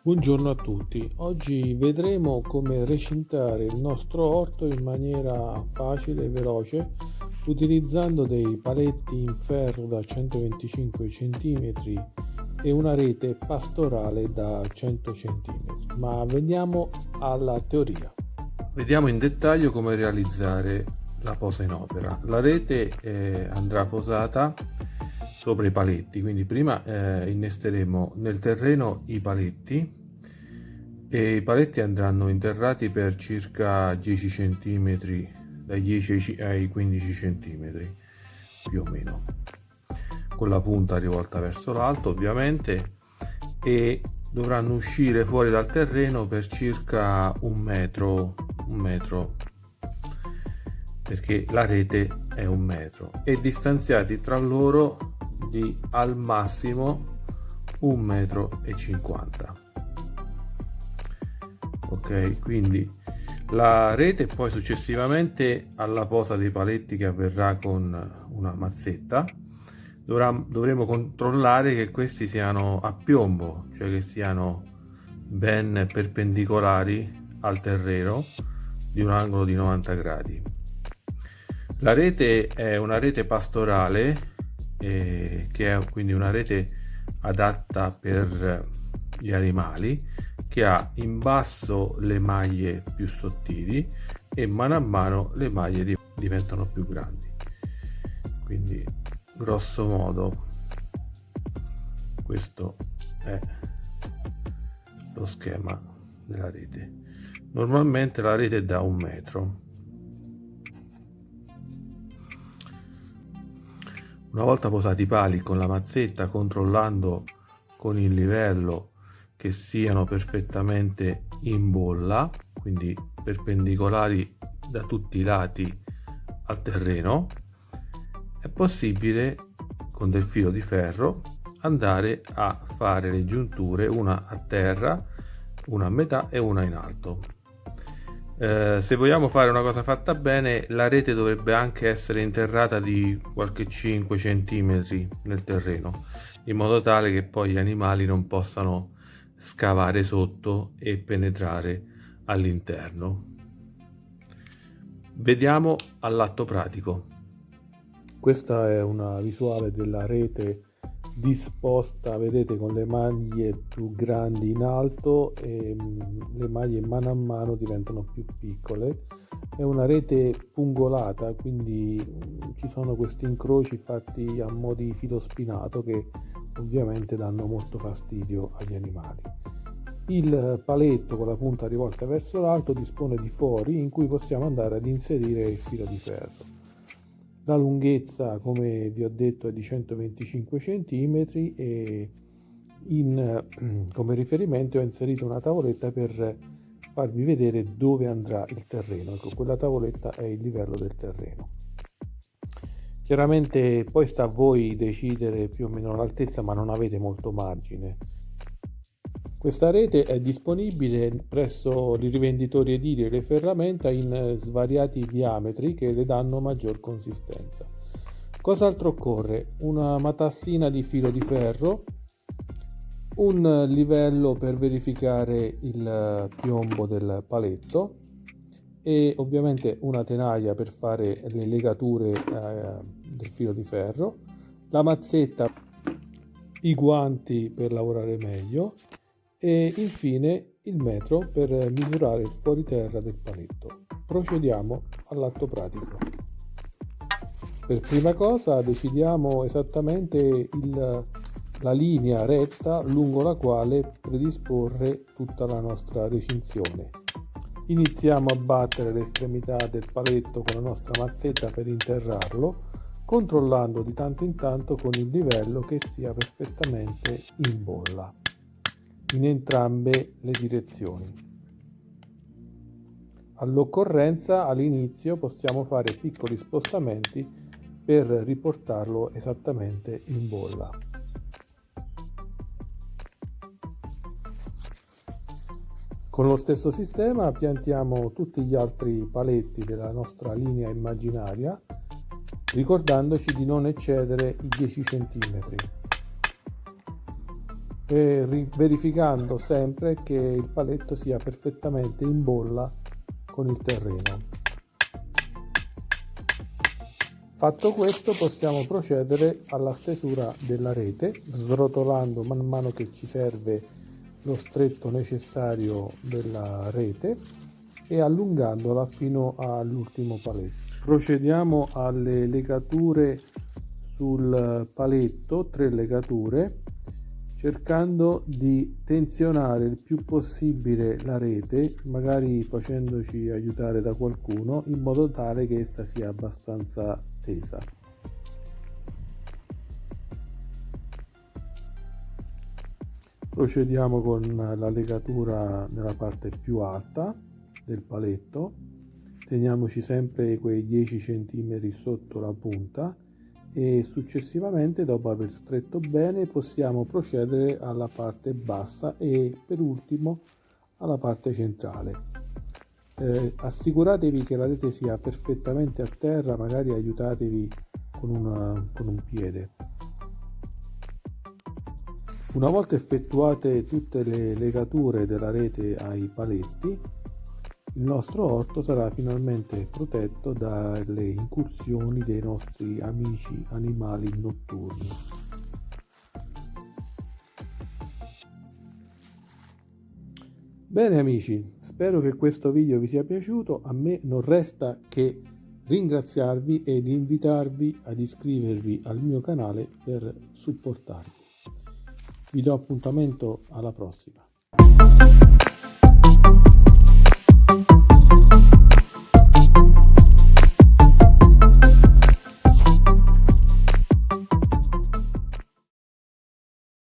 Buongiorno a tutti, oggi vedremo come recintare il nostro orto in maniera facile e veloce utilizzando dei paletti in ferro da 125 cm e una rete pastorale da 100 cm. Ma veniamo alla teoria. Vediamo in dettaglio come realizzare la posa in opera. La rete andrà posata sopra i paletti, quindi prima innesteremo nel terreno i paletti e i paletti andranno interrati per circa 10 cm, dai 10 ai 15 cm più o meno, con la punta rivolta verso l'alto ovviamente, e dovranno uscire fuori dal terreno per circa un metro, perché la rete è 1 metro, e distanziati tra loro di al massimo 1,50 m. Ok, quindi la rete poi successivamente alla posa dei paletti, che avverrà con una mazzetta, dovremo controllare che questi siano a piombo, cioè che siano ben perpendicolari al terreno di un angolo di 90 gradi. La rete è una rete pastorale, che è quindi una rete adatta per gli animali, che ha in basso le maglie più sottili e mano a mano le maglie diventano più grandi. Quindi grosso modo questo è lo schema della rete. Normalmente la rete è da 1 metro. Una volta posati i pali con la mazzetta, controllando con il livello che siano perfettamente in bolla, quindi perpendicolari da tutti i lati al terreno, è possibile con del filo di ferro andare a fare le giunture, una a terra, una a metà e una in alto. Se vogliamo fare una cosa fatta bene, la rete dovrebbe anche essere interrata di qualche 5 cm nel terreno, in modo tale che poi gli animali non possano scavare sotto e penetrare all'interno. Vediamo all'atto pratico. Questa è una visuale della rete disposta, vedete, con le maglie più grandi in alto e le maglie mano a mano diventano più piccole. È una rete pungolata, quindi ci sono questi incroci fatti a mo' di filo spinato che ovviamente danno molto fastidio agli animali. Il paletto con la punta rivolta verso l'alto dispone di fori in cui possiamo andare ad inserire il filo di ferro. La lunghezza, come vi ho detto, è di 125 cm e come riferimento ho inserito una tavoletta per farvi vedere dove andrà il terreno. Ecco, quella tavoletta è il livello del terreno. Chiaramente poi sta a voi decidere più o meno l'altezza, ma non avete molto margine. Questa rete è disponibile presso i rivenditori edili e le ferramenta in svariati diametri che le danno maggior consistenza. Cos'altro occorre? Una matassina di filo di ferro, un livello per verificare il piombo del paletto e ovviamente una tenaia per fare le legature del filo di ferro, la mazzetta, i guanti per lavorare meglio e infine il metro per misurare il fuoriterra del paletto. Procediamo all'atto pratico. Per prima cosa decidiamo esattamente la linea retta lungo la quale predisporre tutta la nostra recinzione. Iniziamo a battere l'estremità del paletto con la nostra mazzetta per interrarlo, controllando di tanto in tanto con il livello che sia perfettamente in bolla in entrambe le direzioni. All'occorrenza, all'inizio possiamo fare piccoli spostamenti per riportarlo esattamente in bolla. Con lo stesso sistema piantiamo tutti gli altri paletti della nostra linea immaginaria, ricordandoci di non eccedere i 10 cm. e verificando sempre che il paletto sia perfettamente in bolla con il terreno. Fatto questo, possiamo procedere alla stesura della rete, srotolando man mano che ci serve lo stretto necessario della rete e allungandola fino all'ultimo paletto. Procediamo alle legature sul paletto, 3 legature, cercando di tensionare il più possibile la rete, magari facendoci aiutare da qualcuno, in modo tale che essa sia abbastanza tesa. Procediamo con la legatura nella parte più alta del paletto, teniamoci sempre quei 10 cm sotto la punta e successivamente, dopo aver stretto bene, possiamo procedere alla parte bassa e per ultimo alla parte centrale. Assicuratevi che la rete sia perfettamente a terra, magari aiutatevi con un piede. Una volta effettuate tutte le legature della rete ai paletti, il nostro orto sarà finalmente protetto dalle incursioni dei nostri amici animali notturni. Bene amici, spero che questo video vi sia piaciuto. A me non resta che ringraziarvi ed invitarvi ad iscrivervi al mio canale per supportarmi. Vi do appuntamento alla prossima.